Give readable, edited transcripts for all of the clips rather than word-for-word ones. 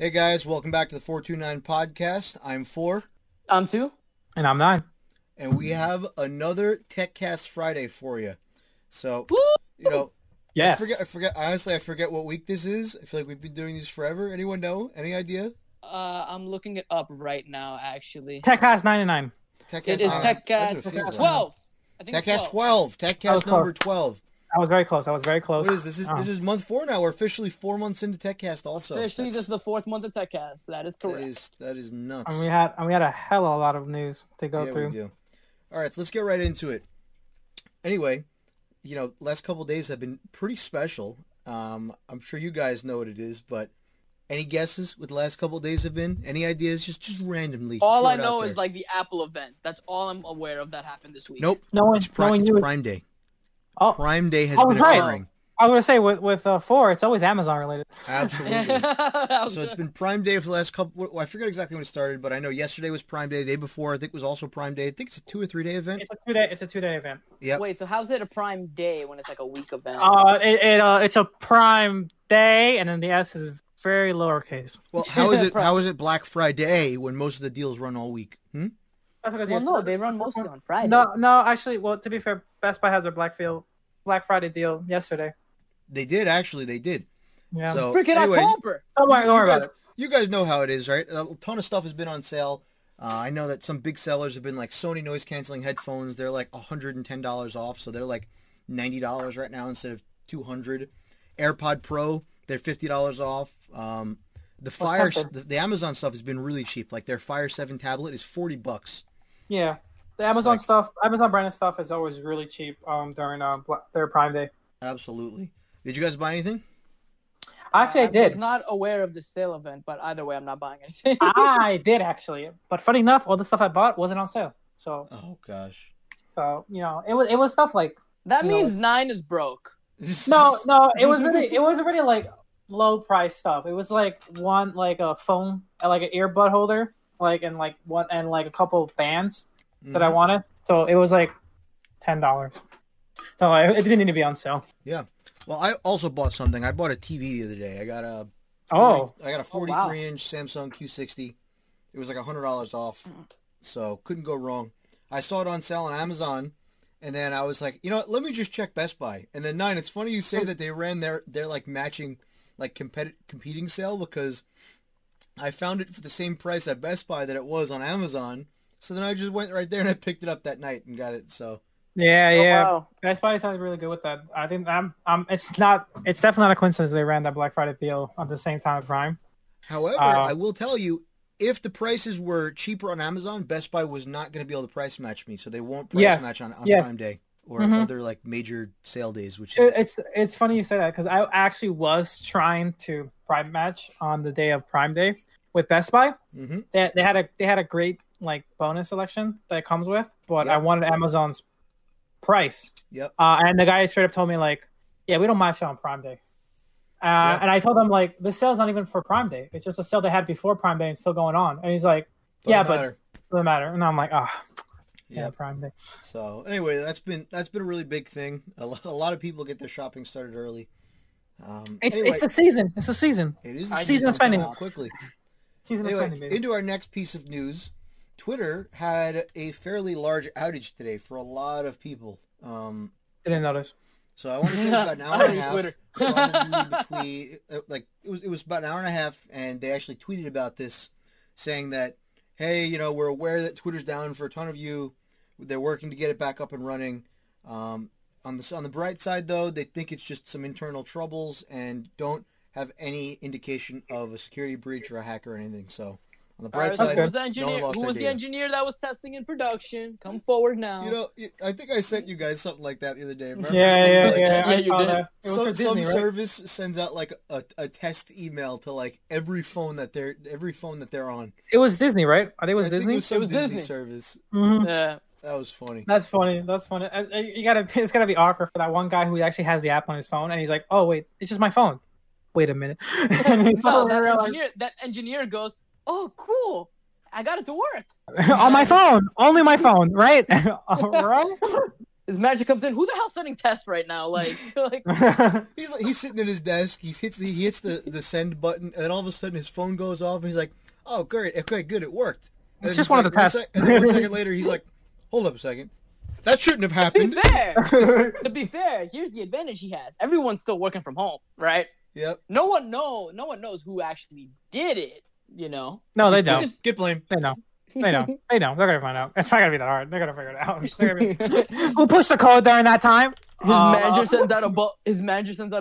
Hey guys, welcome back to the 429 podcast. I'm 4. I'm 2. And I'm 9. And we have another Techcast Friday for you. So, Woo! Yes. I forget. Honestly, I forget what week this is. I feel like we've been doing these forever. Anyone know? Any idea? I'm looking it up right now, actually. Techcast 99. It is Techcast 12. I think Techcast 12. Techcast number 12. I was very close. What is this? This is month 4 now. We're officially 4 months into Techcast also. Officially, this is the 4th month of Techcast. That is correct. That is nuts. And we had a hell of a lot of news to go through. We do. All right, so let's get right into it. Anyway, last couple of days have been pretty special. I'm sure you guys know what it is, but any guesses what the last couple of days have been? Any ideas? Just randomly. All I know is like the Apple event. That's all I'm aware of that happened this week. Nope. It's Prime Day. Oh, Prime Day has been occurring. I was going to say, with 4, it's always Amazon related. Absolutely. So it's been Prime Day for the last couple... Well, I forget exactly when it started, but I know yesterday was Prime Day. The day before, I think, was also Prime Day. I think it's a 2 or 3 day event. It's a 2 day event. Yeah. Wait, so how's it a Prime Day when it's like a week event? It's a Prime Day, and then the S is very lowercase. Well, how is it Black Friday when most of the deals run all week? That's a good well, deal. no, they run mostly on Friday. No, actually, well, to be fair, Best Buy has their Black Friday deal yesterday. They did, actually. They did. Yeah. So, freaking October. Don't worry about it. You guys know how it is, right? A ton of stuff has been on sale. I know that some big sellers have been like Sony noise-canceling headphones. They're like $110 off, so they're like $90 right now instead of $200. AirPod Pro, they're $50 off. The Amazon stuff has been really cheap. Like their Fire 7 tablet is $40. Yeah. The Amazon Amazon branded stuff is always really cheap during their Prime Day. Absolutely. Did you guys buy anything? Actually, I did. I was not aware of the sale event, but either way, I'm not buying anything. I did, actually. But funny enough, all the stuff I bought wasn't on sale. So. Oh, gosh. So, it was stuff like... That means 9 is broke. No, it wasn't really like low price stuff. It was like a phone, like an earbud holder, and a couple of bands that I wanted. So it was like $10. So it didn't need to be on sale. Yeah. Well, I also bought something. I bought a TV the other day. I got a 43-inch Samsung Q60. It was like $100 off. So couldn't go wrong. I saw it on sale on Amazon. And then I was like, let me just check Best Buy. And then 9, it's funny you say that they ran their like matching, like competing sale, because I found it for the same price at Best Buy that it was on Amazon. So then I just went right there and I picked it up that night and got it. So yeah. Wow. Best Buy sounds really good with that. I think it's definitely not a coincidence they ran that Black Friday deal at the same time as Prime. However, I will tell you, if the prices were cheaper on Amazon, Best Buy was not going to be able to price match me, so they won't price match on Prime Day or other like major sale days. Which is... it's funny you say that, because I actually was trying to Prime match on the day of Prime Day with Best Buy. Mm-hmm. They had a great like bonus selection that it comes with, but I wanted Amazon's price. Yep. And the guy straight up told me like, yeah, we don't match it on Prime Day. And I told him, like, the sale's not even for Prime Day. It's just a sale they had before Prime Day and still going on. And he's like, but it doesn't matter. And I'm like, Prime Day. So anyway, that's been a really big thing. A lot of people get their shopping started early. It's the season. It's the season. It is the season of spending. Quickly. Season of spending, baby. Into our next piece of news. Twitter had a fairly large outage today for a lot of people. Didn't notice. So I want to say it was about an hour and a half. Probably it was about an hour and a half, and they actually tweeted about this, saying that, hey, we're aware that Twitter's down for a ton of you. They're working to get it back up and running. On the bright side, though, they think it's just some internal troubles and don't have any indication of a security breach or a hacker or anything. So on the bright side, who was the engineer that was testing in production? Come forward now. I think I sent you guys something like that the other day. Remember? Yeah. I saw did. that. It was for Disney, some right? service sends out like a test email to like every phone that they're on. It was Disney, right? I think it was Disney. It was Disney service. Mm-hmm. Yeah. That was funny. That's funny. It's gotta be awkward for that one guy who actually has the app on his phone, and he's like, "Oh wait, it's just my phone." Wait a minute. That engineer goes, "Oh, cool! I got it to work on my phone, only my phone, right?" Right? his manager comes in. Who the hell's sending tests right now? Like he's sitting at his desk. He hits the send button, and then all of a sudden his phone goes off, and he's like, "Oh, great, okay, good, it worked." And it's just one of the tests. And then 1 second later, he's like, "Hold up a second, that shouldn't have happened." To be fair, here's the advantage he has. Everyone's still working from home, right? Yep. No one knows who actually did it. You know? No, they don't. Just get blamed. They know. They know. They're gonna find out. It's not gonna be that hard. They're gonna figure it out. Who pushed the code during that time? His manager sends out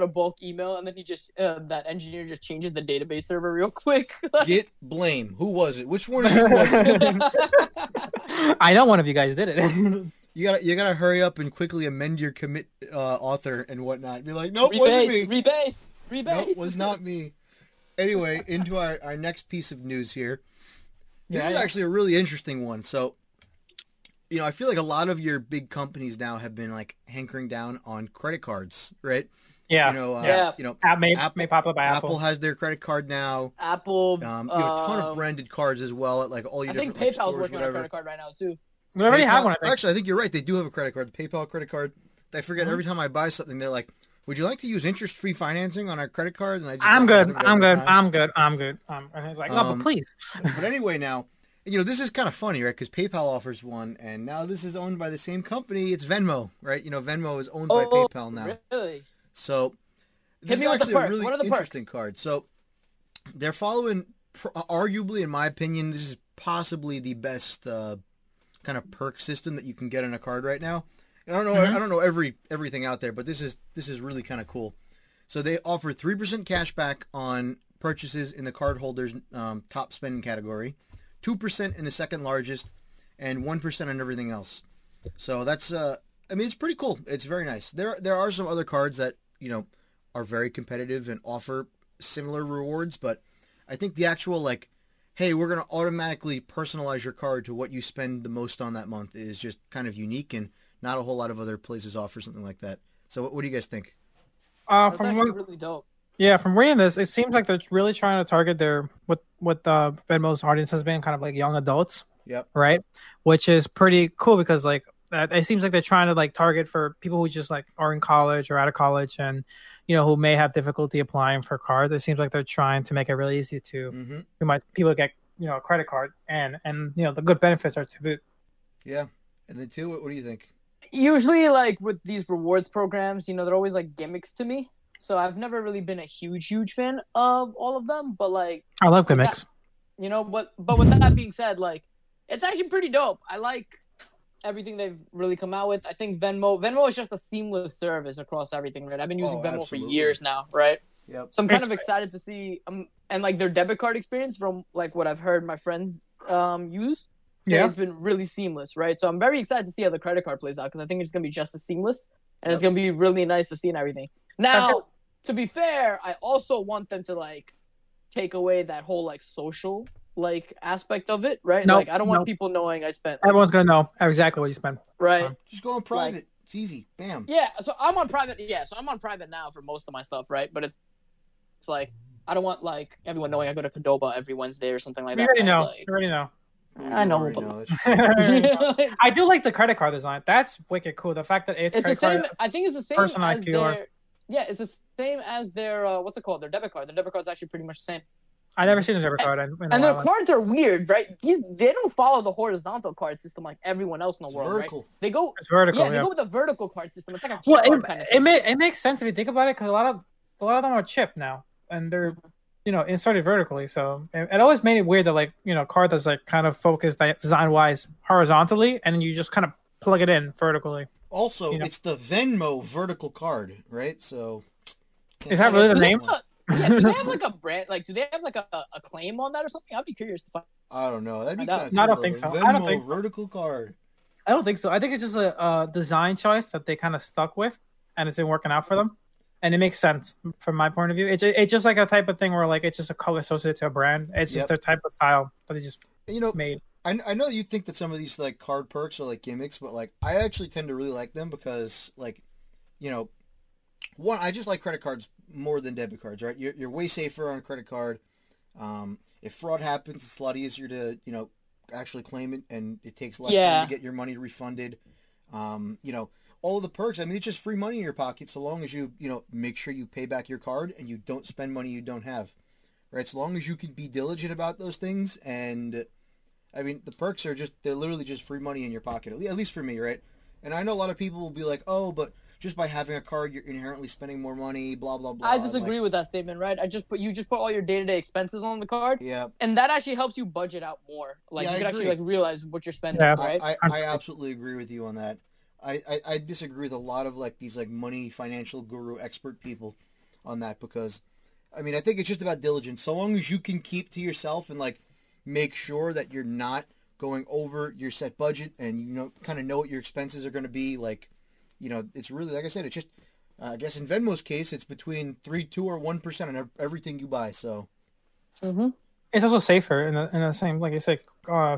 a bulk email, and then he just that engineer just changes the database server real quick. Get blame. Who was it? Which one of you was it? I know one of you guys did it. You gotta hurry up and quickly amend your commit author and whatnot. Be like, nope, wasn't me. Rebase. Nope, was not me. Anyway, into our next piece of news here. This is actually a really interesting one. So, I feel like a lot of your big companies now have been like hankering down on credit cards, right? Yeah. May pop up by Apple. Apple has their credit card now. Apple. You have a ton of branded cards as well at like all your different. I think PayPal's stores, working whatever. on a credit card right now too. We already have one. Actually, I think you're right. They do have a credit card, the PayPal credit card. I forget every time I buy something, they're like, "Would you like to use interest-free financing on our credit card?" And I'm good. And he's like, "No, but please." But anyway, now. This is kind of funny, right? Because PayPal offers one, and now this is owned by the same company. It's Venmo, right? Venmo is owned by PayPal now. Really? So this is actually a really interesting card. So they're following, arguably, in my opinion, this is possibly the best kind of perk system that you can get on a card right now. And I don't know everything out there, but this is really kind of cool. So they offer 3% cash back on purchases in the cardholder's top spending category. 2% in the second largest, and 1% on everything else. So that's, it's pretty cool. It's very nice. There are some other cards that, are very competitive and offer similar rewards, but I think the actual, like, hey, we're going to automatically personalize your card to what you spend the most on that month is just kind of unique, and not a whole lot of other places offer something like that. So what do you guys think? That's actually really dope. Yeah, from reading this, it seems like they're really trying to target what Venmo's audience has been, kind of like young adults. Yep. Right, which is pretty cool because like it seems like they're trying to like target for people who just like are in college or out of college and who may have difficulty applying for cards. It seems like they're trying to make it really easy to people get a credit card and the good benefits are to boot. Yeah, and then too, what do you think? Usually, like with these rewards programs, they're always like gimmicks to me. So I've never really been a huge fan of all of them, but like I love gimmicks. But with that being said, like it's actually pretty dope. I like everything they've really come out with. I think Venmo is just a seamless service across everything, right? I've been using Venmo for years now, right? Yep. So I'm kind of excited to see and like their debit card experience from like what I've heard my friends use. It's been really seamless, right? So I'm very excited to see how the credit card plays out because I think it's gonna be just as seamless. And it's going to be really nice to see and everything. Now, to be fair, I also want them to, like, take away that whole, like, social, like, aspect of it, right? Nope, like, I don't want people knowing I spent. Everyone's going to know exactly what you spent. Right. Just go on private. Like, it's easy. Bam. Yeah, so I'm on private. Yeah, so I'm on private now for most of my stuff, right? But it's like, I don't want, like, everyone knowing I go to Qdoba every Wednesday or something like that. You know. Like, you already know. I know. I do like the credit card design. That's wicked cool. The fact that it's the same. I think it's the same personalized as QR. Yeah, it's the same as their what's it called? Their debit card. Their debit card's actually pretty much the same. I've never seen a debit card. And their cards are weird, right? They don't follow the horizontal card system like everyone else in the world, vertical. Right? They go. It's vertical. Yeah, they go with a vertical card system. It's like a QR kind of thing. It makes sense if you think about it because a lot of them are chipped now, and they're inserted vertically. So it always made it weird that like card that's like kind of focused design wise horizontally, and then you just kind of plug it in vertically. Also, it's the Venmo vertical card, right? So is that really the name? Yeah, do they have like a brand? Like, do they have like a claim on that or something? I'd be curious to find. I don't know. That'd be kind of cool. I don't think so. Venmo I don't think vertical card. I don't think so. I think it's just a design choice that they kind of stuck with, and it's been working out for them. And it makes sense from my point of view. It's just like a type of thing where like it's just a color associated to a brand. It's just their type of style that they just made. I know you think that some of these like card perks are like gimmicks, but like I actually tend to really like them because like, one, I just like credit cards more than debit cards, right? You're way safer on a credit card. If fraud happens, it's a lot easier to actually claim it, and it takes less time to get your money refunded. all the perks. I mean, it's just free money in your pocket so long as you make sure you pay back your card and you don't spend money you don't have, right? So long as you can be diligent about those things, and I mean, the perks are they're literally just free money in your pocket, at least for me, right? And I know a lot of people will be like, oh, but just by having a card, you're inherently spending more money, blah, blah, blah. I disagree with that statement, right? You just put all your day-to-day expenses on the card. Yeah. And that actually helps you budget out more. Like, you can actually, like, realize what you're spending, right? I absolutely agree with you on that. I disagree with a lot of, like, these, like, money financial guru expert people on that because, I mean, I think it's just about diligence. So long as you can keep to yourself and, like, make sure that you're not going over your set budget and, kind of know what your expenses are going to be, like, it's really, like I said, it's just, I guess in Venmo's case, it's between 2 or 1% on everything you buy. So, it's also safer in the same, like you said,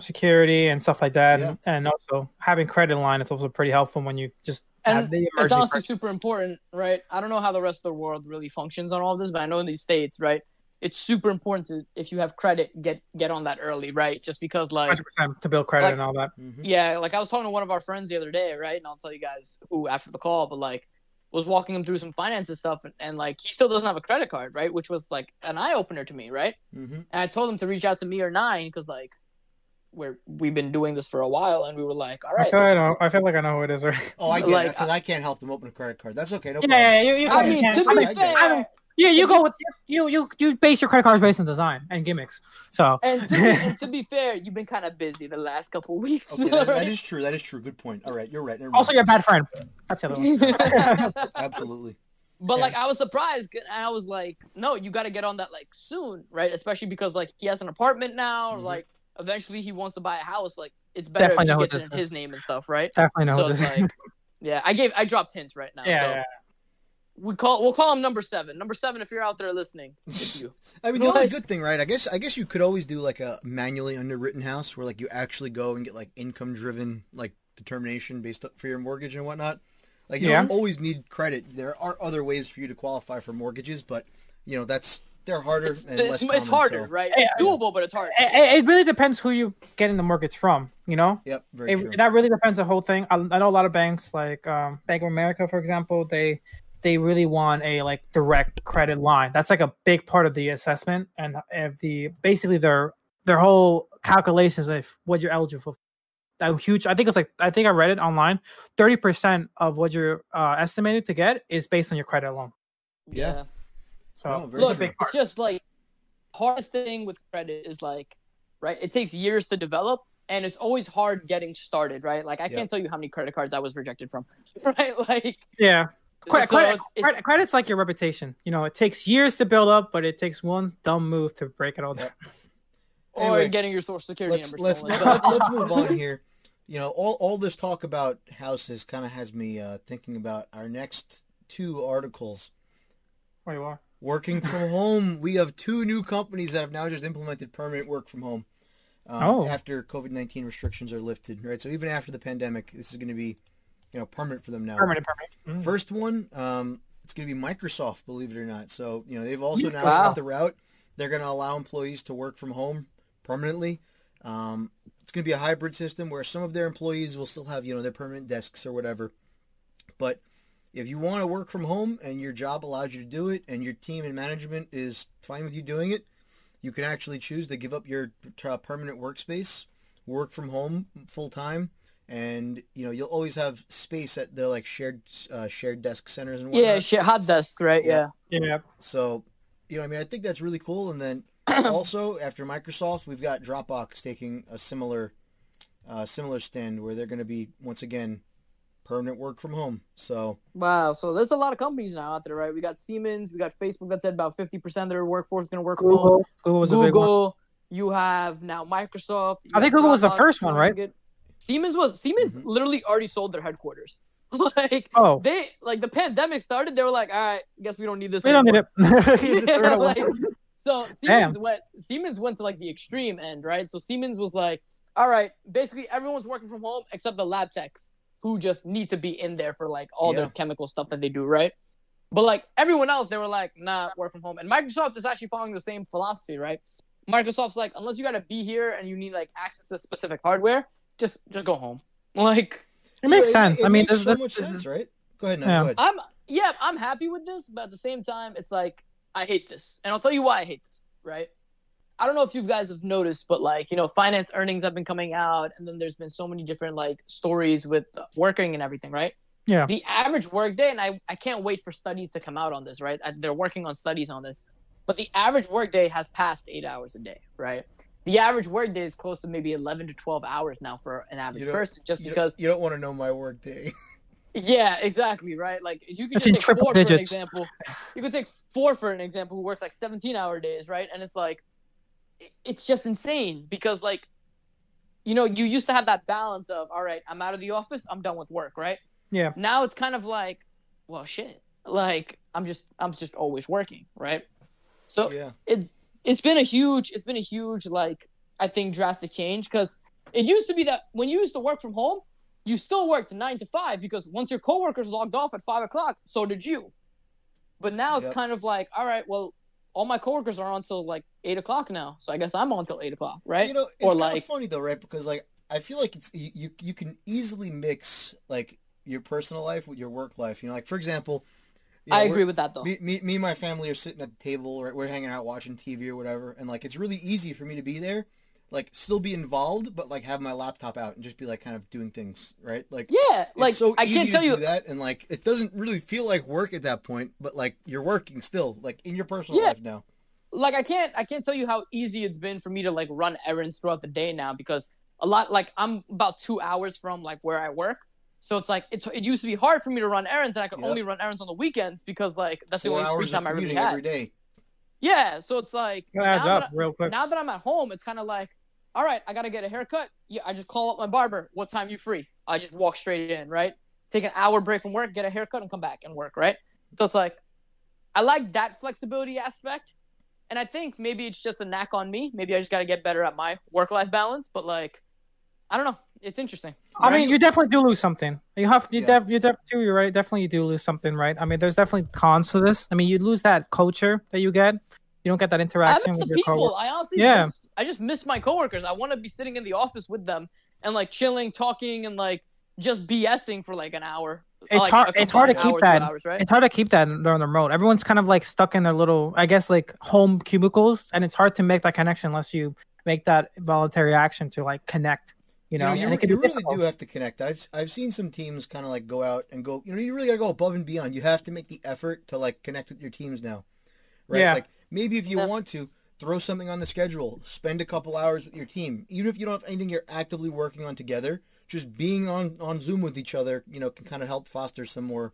security and stuff like that, and also having credit line is also pretty helpful when you just have the emergency. It's honestly super important, right? I don't know how the rest of the world really functions on all of this, but I know in these states, right? It's super important to, if you have credit, get on that early, right? Just because, like, 100% to build credit and all that. Yeah, like I was talking to one of our friends the other day, right? And I'll tell you guys who after the call, but like was walking him through some finances stuff, and like he still doesn't have a credit card, right? Which was like an eye opener to me, right? And I told him to reach out to me or Nine because like we've been doing this for a while, and we were like, all right. I feel like I know who it is, right? Oh, I get it because I can't help them open a credit card. That's okay, no problem. I mean, to be fair. You go with you base your credit cards based on design and gimmicks. So and to be fair, you've been kind of busy the last couple of weeks. Okay, that is true. That is true. Good point. All right, you're right. Also, you're a bad friend. That's the other one. Absolutely. But like, I was surprised, and I was like, no, you got to get on that like soon, right? Especially because like he has an apartment now, or like eventually he wants to buy a house. Like it's better if he gets in his name and stuff, right? Definitely know. So it's like, yeah, I dropped hints right now. Yeah. We'll call him number 7. Number 7, if you're out there listening, it's you. I mean, the only good thing, right? I guess you could always do like a manually underwritten house where like you actually go and get like income driven like determination based for your mortgage and whatnot. Like you don't always need credit. There are other ways for you to qualify for mortgages, but they're harder and less common. It's harder, right? It's doable, but it's hard. It really depends who you're getting the mortgage from, Yep, very true. That really depends on the whole thing. I know a lot of banks, like Bank of America, for example, they really want a like direct credit line. That's like a big part of the assessment, and basically their whole calculations of what you're eligible for. That huge. I think I read it online. 30% of what you're estimated to get is based on your credit alone. Yeah. So look, it's just like hardest thing with credit is like, right? It takes years to develop, and it's always hard getting started, right? Like I can't tell you how many credit cards I was rejected from, right? Like Credit's like your reputation. It takes years to build up, but it takes one dumb move to break it all down. Or getting your social security number. Let's move on here. All this talk about houses kind of has me thinking about our next 2 articles. Wait, what? Working from home. We have 2 new companies that have now just implemented permanent work from home after COVID-19 restrictions are lifted. Right, so even after the pandemic, this is going to be permanent for them now. Permanent. First one, it's going to be Microsoft, believe it or not. So, they've also now set the route. They're going to allow employees to work from home permanently. It's going to be a hybrid system where some of their employees will still have, their permanent desks or whatever. But if you want to work from home and your job allows you to do it and your team and management is fine with you doing it, you can actually choose to give up your permanent workspace, work from home full time. And you'll always have space at their like shared desk centers and whatnot. Yeah, hot desk, right? Yeah. So, I think that's really cool. And then also after Microsoft, we've got Dropbox taking a similar stand where they're going to be once again permanent work from home. So wow, so there's a lot of companies now out there, right? We got Siemens, we got Facebook that said about 50% of their workforce is going to work from home. Google. You have now Microsoft. I think Google was the first one, right? Siemens literally already sold their headquarters. Like they the pandemic started, they were like, all right, I guess we don't need this. We don't need it. So Siemens went to like the extreme end, right? So Siemens was like, all right, basically everyone's working from home except the lab techs who just need to be in there for like all the chemical stuff that they do, right? But like everyone else, they were like, nah, work from home. And Microsoft is actually following the same philosophy, right? Microsoft's like, unless you got to be here and you need like access to specific hardware, just go home. Like, It makes sense. It makes so much sense, right? Go ahead, now. Go ahead. I'm happy with this, but at the same time, it's like I hate this, and I'll tell you why I hate this. Right? I don't know if you guys have noticed, but like finance earnings have been coming out, and then there's been so many different like stories with working and everything, right? Yeah. The average workday, and I can't wait for studies to come out on this, right? They're working on studies on this, but the average workday has passed 8 hours a day, right? The average workday is close to maybe 11 to 12 hours now for an average person, just because you don't want to know my workday. Yeah, exactly, right? Like you could just take 4 for an example. You could take 4 for an example who works like 17-hour days, right? And it's like, it's just insane because like, you used to have that balance of, all right, I'm out of the office, I'm done with work, right? Yeah. Now it's kind of like, well, shit, like I'm just always working, right? So yeah. It's been a huge like I think drastic change because it used to be that when you used to work from home, you still worked 9 to 5 because once your coworkers logged off at 5 o'clock, so did you. But now it's kind of like, all right, well, all my coworkers are on till like 8 o'clock now, so I guess I'm on till 8 o'clock, right? It's kind of funny though, right? Because like I feel like it's you can easily mix like your personal life with your work life. Like for example, I agree with that though. Me and my family are sitting at the table, right? We're hanging out watching TV or whatever, and like it's really easy for me to be there, like still be involved, but like have my laptop out and just be like kind of doing things, right? Like like so I easy can't tell to you do that, and like it doesn't really feel like work at that point, but like you're working still, like in your personal life now. Like I can't tell you how easy it's been for me to like run errands throughout the day now because a lot like I'm about 2 hours from like where I work. So it's like it used to be hard for me to run errands, and I could only run errands on the weekends because like that's the only free time I really had. Every day. Yeah, so it's like it adds up real quick. Now that I'm at home, it's kind of like, all right, I gotta get a haircut. Yeah, I just call up my barber. What time you free? I just walk straight in, right? Take an hour break from work, get a haircut, and come back and work, right? So it's like, I like that flexibility aspect, and I think maybe it's just a knack on me. Maybe I just gotta get better at my work-life balance. But like, I don't know. It's interesting. I mean, you definitely do lose something. You're right. Definitely, you do lose something, right? I mean, there's definitely cons to this. I mean, you lose that culture that you get. You don't get that interaction with your people. I honestly, I just miss my coworkers. I want to be sitting in the office with them and like chilling, talking, and like just BSing for like an hour. It's hard to keep that. Right? It's hard to keep that during the remote. Everyone's kind of like stuck in their little, I guess, like home cubicles, and it's hard to make that connection unless you make that voluntary action to like connect. You really do have to connect. I've seen some teams kind of like go out and go. You really got to go above and beyond. You have to make the effort to like connect with your teams now, right? Yeah. Like maybe if you want to throw something on the schedule, spend a couple hours with your team, even if you don't have anything you're actively working on together. Just being on Zoom with each other, can kind of help foster some more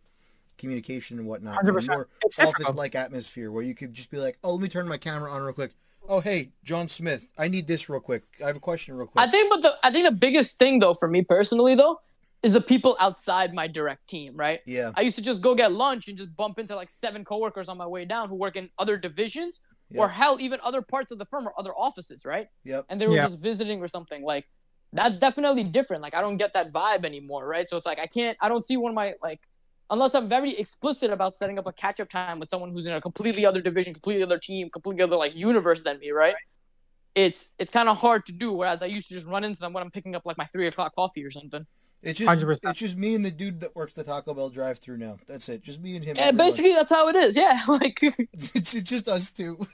communication and whatnot. 100%. More office-like atmosphere where you could just be like, oh, let me turn my camera on real quick. Oh, hey, John Smith, I need this real quick. I have a question real quick. I think the biggest thing, though, for me personally, though, is the people outside my direct team, right? Yeah. I used to just go get lunch and just bump into like 7 coworkers on my way down who work in other divisions or hell, even other parts of the firm or other offices, right? Yep. And they were just visiting or something. Like, that's definitely different. Like, I don't get that vibe anymore, right? So it's like I don't see one of my, like, unless I'm very explicit about setting up a catch-up time with someone who's in a completely other division, completely other team, completely other, like, universe than me, right? It's kind of hard to do, whereas I used to just run into them when I'm picking up, like, my 3 o'clock coffee or something. It's just me and the dude that works the Taco Bell drive-thru now. That's it. Just me and him. Yeah, basically that's how it is. Yeah, like it's just us two.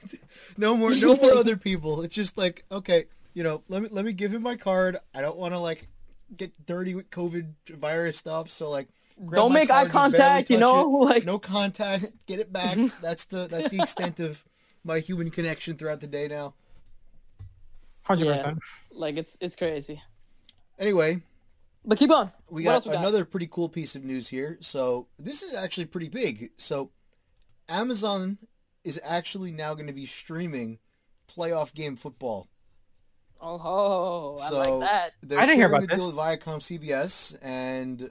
No more other people. It's just like, okay, let me give him my card. I don't want to like get dirty with COVID virus stuff. So like, don't make eye contact. Like no contact. Get it back. That's the extent of my human connection throughout the day now. 100%. Like it's crazy. Anyway. But keep on. We got another pretty cool piece of news here. So this is actually pretty big. So Amazon is actually now going to be streaming playoff game football. Oh, I like that. I didn't hear about the deal with Viacom CBS, and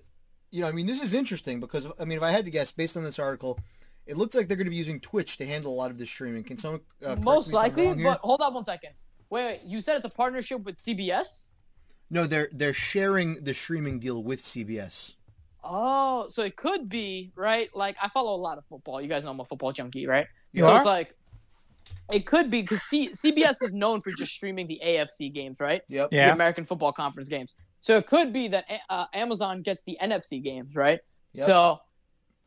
this is interesting because if I had to guess based on this article, it looks like they're going to be using Twitch to handle a lot of this streaming. Can someone most likely? But hold on 1 second. Wait, you said it's a partnership with CBS? No, they're sharing the streaming deal with CBS. Oh, so it could be, right? Like, I follow a lot of football. You guys know I'm a football junkie, right? You are? It's like, it could be, because CBS is known for just streaming the AFC games, right? Yep. The American Football Conference games. So it could be that Amazon gets the NFC games, right? Yep. So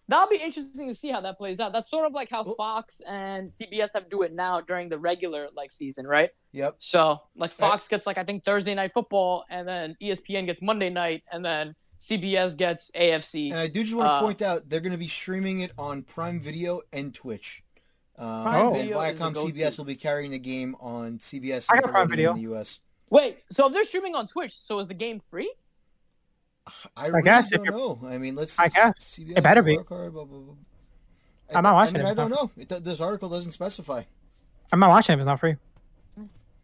that'll be interesting to see how that plays out. That's sort of like how Fox and CBS have do it now during the regular season, right? Yep. So like Fox gets I think Thursday Night Football, and then ESPN gets Monday night, and then CBS gets AFC. And I do just want to point out they're going to be streaming it on Prime Video and Twitch. Prime and Video Viacom CBS will be carrying the game on CBS I got Prime Video in the US. Wait, so if they're streaming on Twitch, so is the game free? I really guess don't know. I mean, let's. I guess CBS, it better be. Blah, blah, blah. I'm not watching it. I don't know. This article doesn't specify. I'm not watching it if it's not free.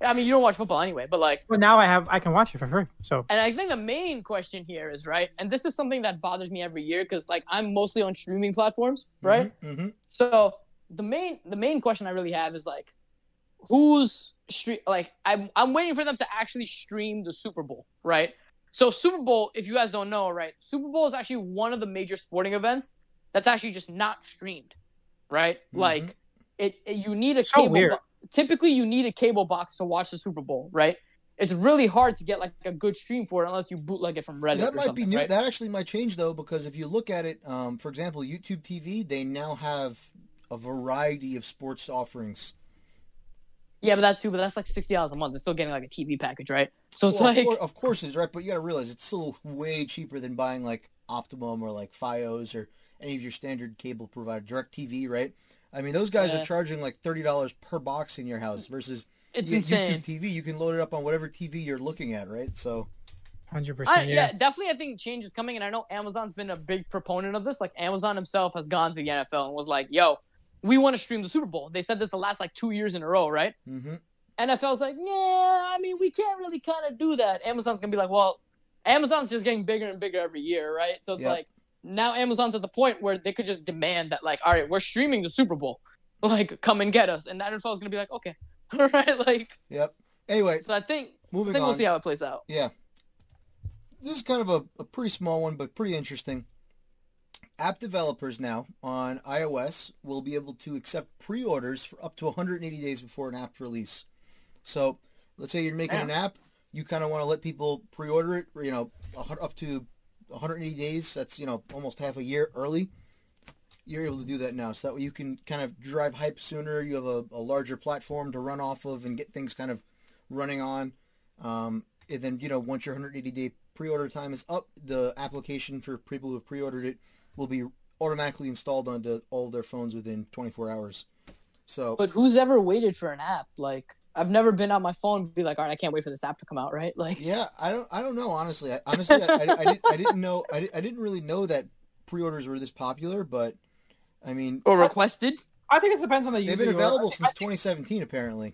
I mean, you don't watch football anyway, but Well, now I can watch it for free. So. And I think the main question here is, right, and this is something that bothers me every year because I'm mostly on streaming platforms, right? Mm-hmm. So the main question I really have is who's I'm waiting for them to actually stream the Super Bowl, right? So Super Bowl, if you guys don't know, right, Super Bowl is actually one of the major sporting events that's actually just not streamed, right? Mm-hmm. You need a so cable. Typically, you need a cable box to watch the Super Bowl, right? It's really hard to get a good stream for it unless you bootleg it from Reddit. That might be new. Right? That actually might change though, because if you look at it, for example, YouTube TV, they now have a variety of sports offerings. Yeah, but that's $60 a month. It's still getting a TV package, right? So it's of course it is, right? But you got to realize it's still way cheaper than buying Optimum or Fios or any of your standard cable provider, DirecTV, right? I mean, those guys are charging $30 per box in your house versus it's insane. YouTube TV. You can load it up on whatever TV you're looking at, right? So, 100%. Yeah, definitely. I think change is coming, and I know Amazon's been a big proponent of this. Amazon himself has gone to the NFL and was like, "Yo, we want to stream the Super Bowl." They said this the last 2 years in a row, right? Mm-hmm. NFL's like, "Yeah, I mean, we can't really kind of do that." Amazon's gonna be like, "Well, Amazon's just getting bigger and bigger every year, right?" So it's now Amazon's at the point where they could just demand that, all right, we're streaming the Super Bowl, come and get us, and the NFL's gonna be like, "Okay, all right," Yep. Anyway, so I think moving on. we'll see how it plays out. Yeah. This is kind of a pretty small one, but pretty interesting. App developers now on iOS will be able to accept pre-orders for up to 180 days before an app's release. So, let's say you're making an app, you kind of want to let people pre-order it, up to 180 days. That's, almost half a year early. You're able to do that now. So that way you can kind of drive hype sooner. You have a larger platform to run off of and get things kind of running on. And then, once your 180-day pre-order time is up, the application for people who have pre-ordered it will be automatically installed onto all of their phones within 24 hours. So, but who's ever waited for an app? I've never been on my phone and be like, all right, I can't wait for this app to come out, right? Yeah, I don't know, honestly. I didn't know. I didn't really know that pre-orders were this popular, but I mean, or requested. I think it depends on the user. They've been available since 2017, apparently.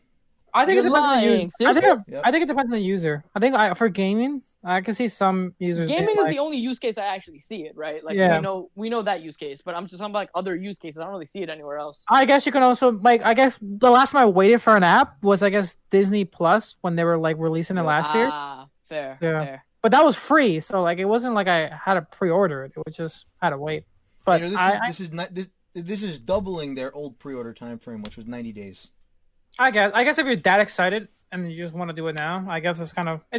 I think it depends on the user. Yep. I think it depends on the user. I think for gaming, I can see some users. Gaming is the only use case I actually see it, right? We know that use case, but I'm just talking about other use cases. I don't really see it anywhere else. I guess you can also I guess the last time I waited for an app was Disney Plus when they were releasing it last year. Fair. But that was free, so it wasn't like I had to pre-order it. It was just I had to wait. But this is doubling their old pre-order time frame, which was 90 days. I guess if you're that excited and you just want to do it now, I guess it's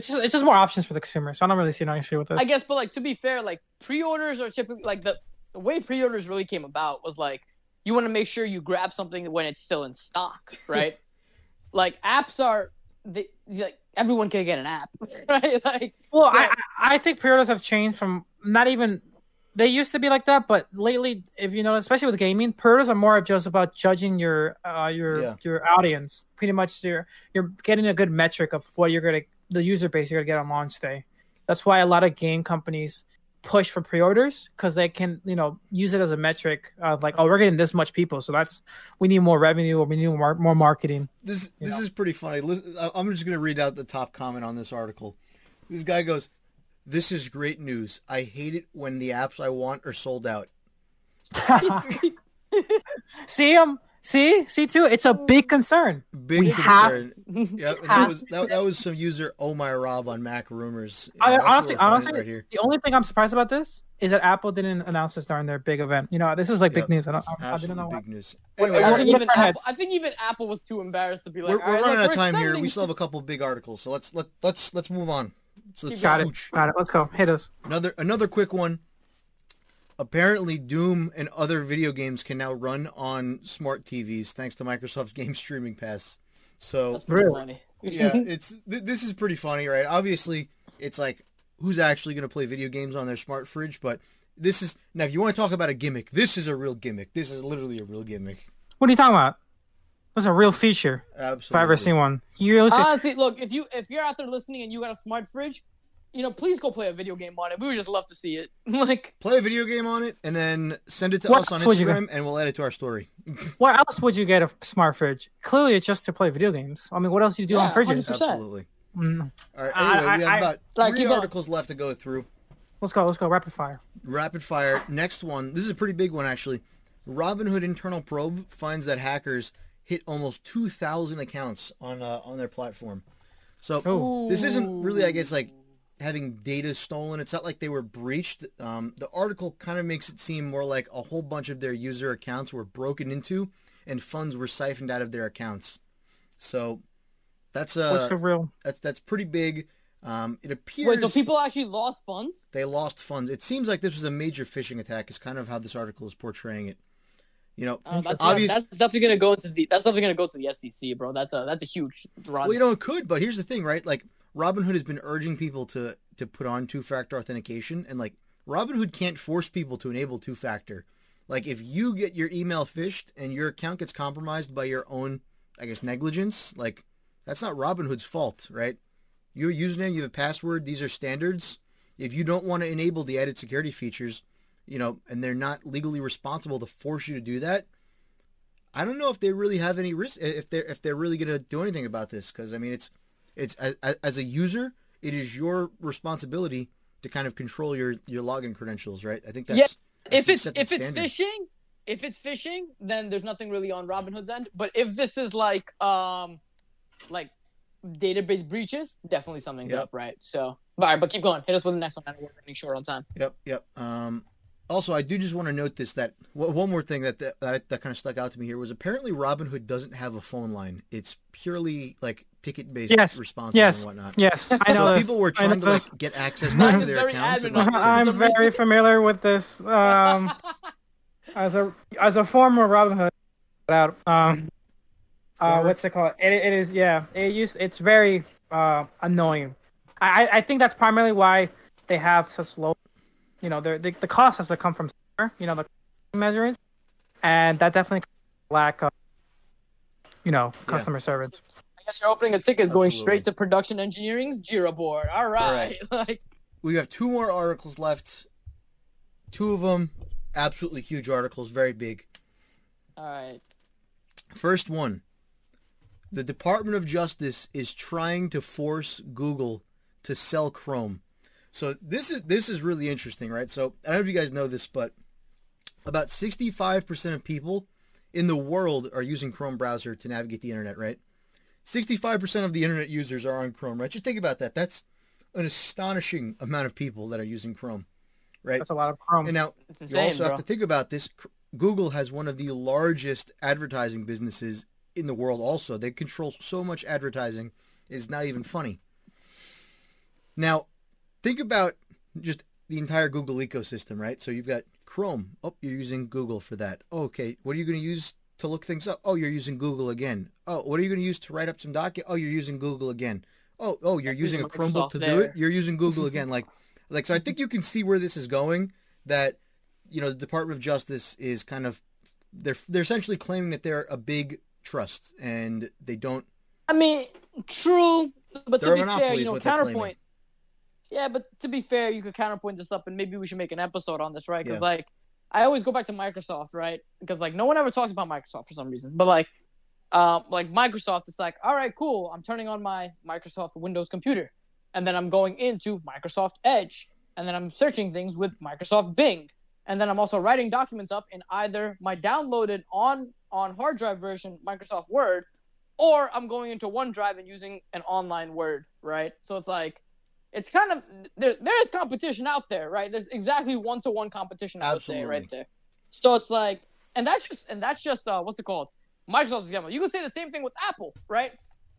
just more options for the consumer. So I don't really see an issue with it. I guess, but to be fair, pre-orders are typically the way pre-orders really came about was you want to make sure you grab something when it's still in stock, right? Apps are everyone can get an app, right? I think pre-orders have changed from not even. They used to be like that, but lately, if you know, especially with gaming, pre-orders are more of just about judging your audience. Pretty much, you're getting a good metric of what the user base you're gonna get on launch day. That's why a lot of game companies push for pre-orders because they can, use it as a metric of we're getting this much people, so we need more revenue or we need more marketing. This is pretty funny. Listen, I'm just gonna read out the top comment on this article. This guy goes, "This is great news. I hate it when the apps I want are sold out." See too. It's a big concern. Big concern. Yep. That was some user My Rob on Mac Rumors. Honestly, right here. The only thing I'm surprised about this is that Apple didn't announce this during their big event. This is big news. I didn't know. Big news. Anyway, I think even Apple was too embarrassed to be like. We're running out of time here. We still have a couple big articles, so let's move on. So let's got it. Let's go. Hit us. Another quick one. Apparently, Doom and other video games can now run on smart TVs thanks to Microsoft's Game Streaming Pass. So that's pretty funny. Yeah, this is pretty funny, right? Obviously, it's like, who's actually going to play video games on their smart fridge? But this is, now if you want to talk about a gimmick, this is a real gimmick. This is literally a real gimmick. What are you talking about? That's a real feature. Absolutely. If I've ever seen one. Honestly, look, if you're out there listening and you got a smart fridge, please go play a video game on it. We would just love to see it. Play a video game on it and then send it to us on Instagram and we'll add it to our story. What else would you get a smart fridge? Clearly, it's just to play video games. I mean, what else do you do on fridges? 100%. Absolutely. All right. Anyway, we have about 3 articles left to go through. Let's go. Rapid fire. Rapid fire. Next one. This is a pretty big one, actually. Robinhood internal probe finds that hackers hit almost 2,000 accounts on their platform. So this isn't really, I guess, like having data stolen. It's not like they were breached. The article kind of makes it seem more like a whole bunch of their user accounts were broken into and funds were siphoned out of their accounts. So that's what's the real? That's pretty big. It appears. Wait, so people actually lost funds? They lost funds. It seems like this was a major phishing attack. Is kind of how this article is portraying it. That's definitely gonna go to the SEC, bro. That's a huge run. Well, it could, but here's the thing, right? Like, Robinhood has been urging people to put on two-factor authentication, and like Robinhood can't force people to enable two-factor. Like, if you get your email phished and your account gets compromised by your own, I guess, negligence, like, that's not Robinhood's fault, right? Your username, you have a password, these are standards. If you don't want to enable the added security features, and they're not legally responsible to force you to do that, I don't know if they really have any risk, if they're really going to do anything about this, because I mean, it's as a user, it is your responsibility to kind of control your login credentials, right? I think that's if it's phishing, then there's nothing really on Robinhood's end. But if this is like database breaches, definitely something's up, right? So, all right, but keep going. Hit us with the next one. I know we're running short on time. Yep. Also, I do just want to note this, that one more thing that kind of stuck out to me here was apparently Robinhood doesn't have a phone line. It's purely like ticket-based responses and whatnot. Yes, I know. So people were trying to get access back to their accounts. I'm very familiar with this. As a former Robinhood, what's it called? It is it's very annoying. I think that's primarily why they have such low. The cost has to come from the measures, and that definitely lack of customer service. I guess you're opening a ticket going straight to production engineering's Jira board. All right. We have 2 more articles left. 2 of them absolutely huge articles, very big. All right. First one. The Department of Justice is trying to force Google to sell Chrome. So this is really interesting, right? So I don't know if you guys know this, but about 65% of people in the world are using Chrome browser to navigate the internet, right? 65% of the internet users are on Chrome, right? Just think about that. That's an astonishing amount of people that are using Chrome, right? That's a lot of Chrome. And now you also have to think about this. Google has one of the largest advertising businesses in the world also. They control so much advertising, it's not even funny. Now, think about just the entire Google ecosystem, right? So you've got Chrome. Oh, you're using Google for that. Oh, okay, what are you going to use to look things up? Oh, you're using Google again. Oh, what are you going to use to write up some document? Oh, you're using Google again. Oh, you're using a Chromebook to do it? You're using Google again. Like, so I think you can see where this is going, that, the Department of Justice is kind of, they're essentially claiming that they're a big trust, and they don't. I mean, true, but to be fair, counterpoint. Yeah, but to be fair, you could counterpoint this up, and maybe we should make an episode on this, right? Because, I always go back to Microsoft, right? Because, no one ever talks about Microsoft for some reason. But, Microsoft, it's like, all right, cool. I'm turning on my Microsoft Windows computer. And then I'm going into Microsoft Edge. And then I'm searching things with Microsoft Bing. And then I'm also writing documents up in either my downloaded on hard drive version Microsoft Word, or I'm going into OneDrive and using an online Word, right? So it's like, it's kind of, there is competition out there, right? There's exactly 1-to-1 competition, I would say, right there. So it's like, and that's just what's it called? Microsoft's example. You can say the same thing with Apple, right?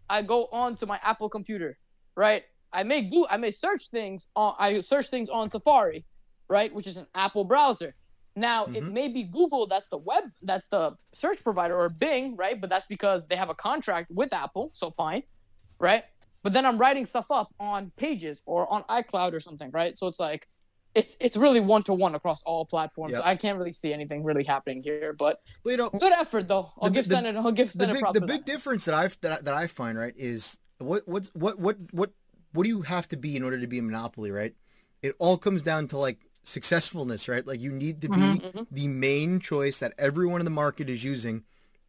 I go on to my Apple computer, right? I may search things on Safari, right, which is an Apple browser. Now it may be Google, that's the search provider, or Bing, right? But that's because they have a contract with Apple, so fine, right? But then I'm writing stuff up on Pages or on iCloud or something, right? So it's like it's really one-to-one across all platforms. Yep. I can't really see anything really happening here, but good effort though. I'll give Senate props for that. The big difference that I find, right, is what do you have to be in order to be a monopoly, right? It all comes down to like successfulness, right? Like you need to be the main choice that everyone in the market is using,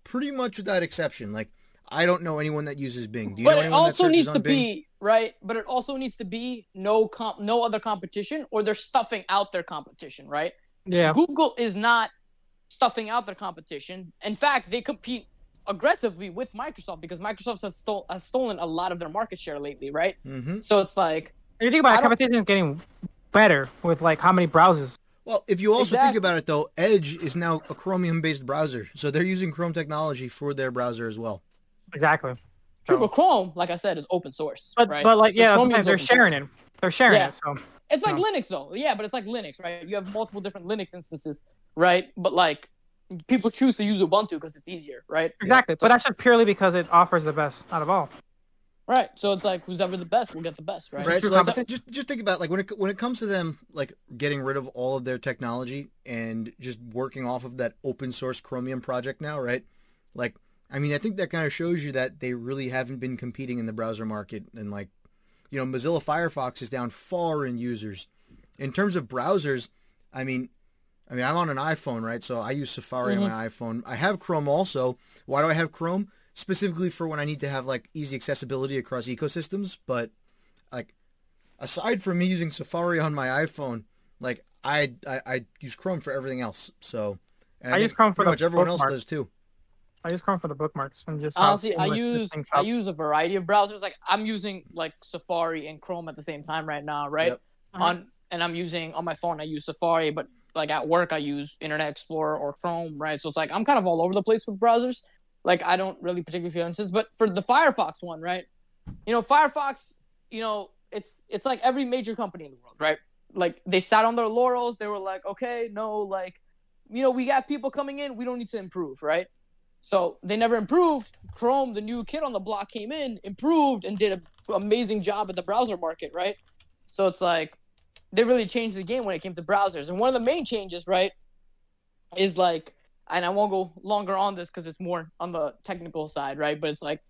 pretty much without exception. Like I don't know anyone that uses Bing. Do you know anyone that searches on Bing? Right, but it also needs to be no other competition, or they're stuffing out their competition, right? Yeah. Google is not stuffing out their competition. In fact, they compete aggressively with Microsoft because Microsoft has stolen a lot of their market share lately, right? So it's like, if you think about it, competition is getting better with like how many browsers. Well, if you also think about it though, Edge is now a Chromium-based browser, so they're using Chrome technology for their browser as well. Exactly. True, but Chrome, like I said, is open source, right? But like, yeah, they're sharing it. They're sharing it, so. It's like Linux, though. Yeah, but it's like Linux, right? You have multiple different Linux instances, right? But like, people choose to use Ubuntu because it's easier, right? Exactly, but that's just purely because it offers the best out of all. Right, so it's like who's ever the best will get the best, right? Right. So like, just think about like when it comes to them like getting rid of all of their technology and just working off of that open source Chromium project now, right? Like, I mean, I think that kind of shows you that they really haven't been competing in the browser market. And like, you know, Mozilla Firefox is down far in users. In terms of browsers, I mean, I'm on an iPhone, right? So I use Safari on my iPhone. I have Chrome also. Why do I have Chrome? Specifically for when I need to have like easy accessibility across ecosystems. But like, aside from me using Safari on my iPhone, like I use Chrome for everything else. So and I use Chrome for pretty much everyone else does too. I use Chrome for the bookmarks and just honestly, I use a variety of browsers. Like I'm using like Safari and Chrome at the same time right now, right? Yep. And I'm using on my phone. I use Safari, but like at work I use Internet Explorer or Chrome, right? So it's like I'm kind of all over the place with browsers. Like I don't really particularly feel interested. But for the Firefox one, right? You know, Firefox, you know, it's like every major company in the world, right? Like they sat on their laurels. They were like, okay, no, like, you know, we got people coming in. We don't need to improve, right? So they never improved. Chrome, the new kid on the block, came in, improved, and did an amazing job at the browser market, right? So it's like they really changed the game when it came to browsers. And one of the main changes, right, is like, and I won't go longer on this because it's more on the technical side, right? But it's like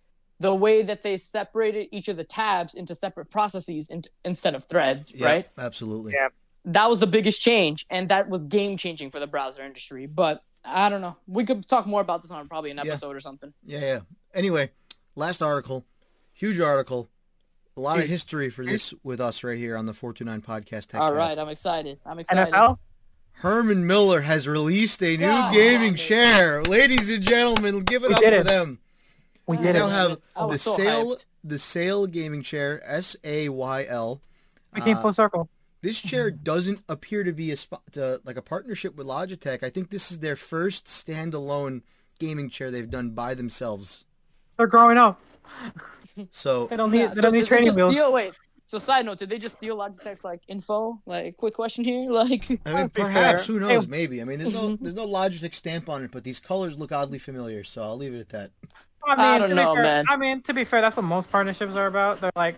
the way that they separated each of the tabs into separate processes instead of threads, right? Absolutely. Yeah. That was the biggest change, and that was game-changing for the browser industry. But I don't know. We could talk more about this on probably an episode or something. Yeah. Anyway, last article. Huge article. A lot of history for this with us right here on the 429 Podcast Techcast. All right, I'm excited. NFL? Herman Miller has released a new gaming chair. Ladies and gentlemen, give it up for them. We now have the Sail gaming chair, SAYL. We came full circle. This chair doesn't appear to be like a partnership with Logitech. I think this is their first standalone gaming chair they've done by themselves. They're growing up. So they don't need training wheels. So side note, did they just steal Logitech's like info? Like, quick question here. Like, I mean, perhaps. Who knows? Maybe. I mean, there's no Logitech stamp on it, but these colors look oddly familiar. So I'll leave it at that. I don't know, man. I mean, to be fair, that's what most partnerships are about. They're like.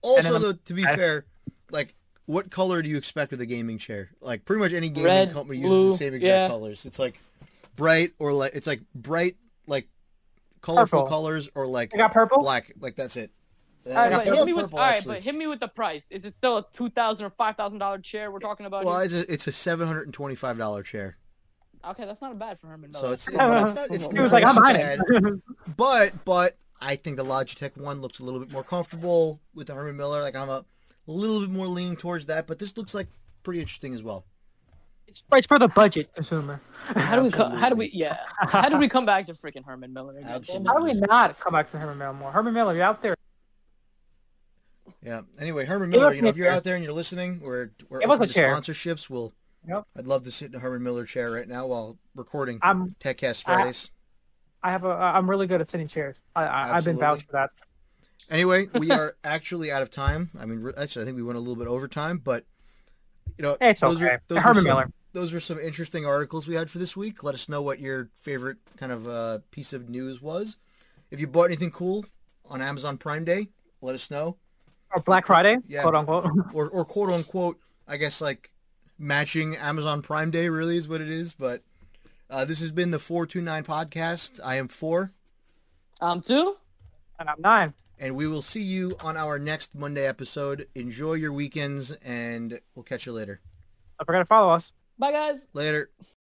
Also, though, to be fair, like, what color do you expect with a gaming chair? Like, pretty much any gaming company uses the same exact colors. It's like bright or like like colorful colors or like purple? Black. Like that's it. All right, but hit me with the price. Is it still a $2,000 or $5,000 chair we're talking about? Well, it's a $725 chair. Okay, that's not bad for Herman Miller. So it's like I'm buying it. But I think the Logitech one looks a little bit more comfortable with the Herman Miller. Like I'm a little bit more leaning towards that, but this looks like pretty interesting as well. It's for the budget consumer. How do we come back to freaking Herman Miller again? Absolutely. How do we not come back to Herman Miller more? Herman Miller, you're out there. Yeah. Anyway, Herman Miller, if you're out there and you're listening, we're open to sponsorships. I'd love to sit in a Herman Miller chair right now while recording Techcast Fridays. I'm really good at sitting chairs. I've been vouched for that. Anyway, we are actually out of time. I mean, actually, I think we went a little bit over time, but it's okay. Herman Miller. Those were some interesting articles we had for this week. Let us know what your favorite kind of piece of news was. If you bought anything cool on Amazon Prime Day, let us know. Or Black Friday, yeah. quote unquote. Or quote unquote, I guess like matching Amazon Prime Day really is what it is. But this has been the 429 podcast. I am 4. I'm 2. And I'm 9. And we will see you on our next Monday episode. Enjoy your weekends, and we'll catch you later. Don't forget to follow us. Bye, guys. Later.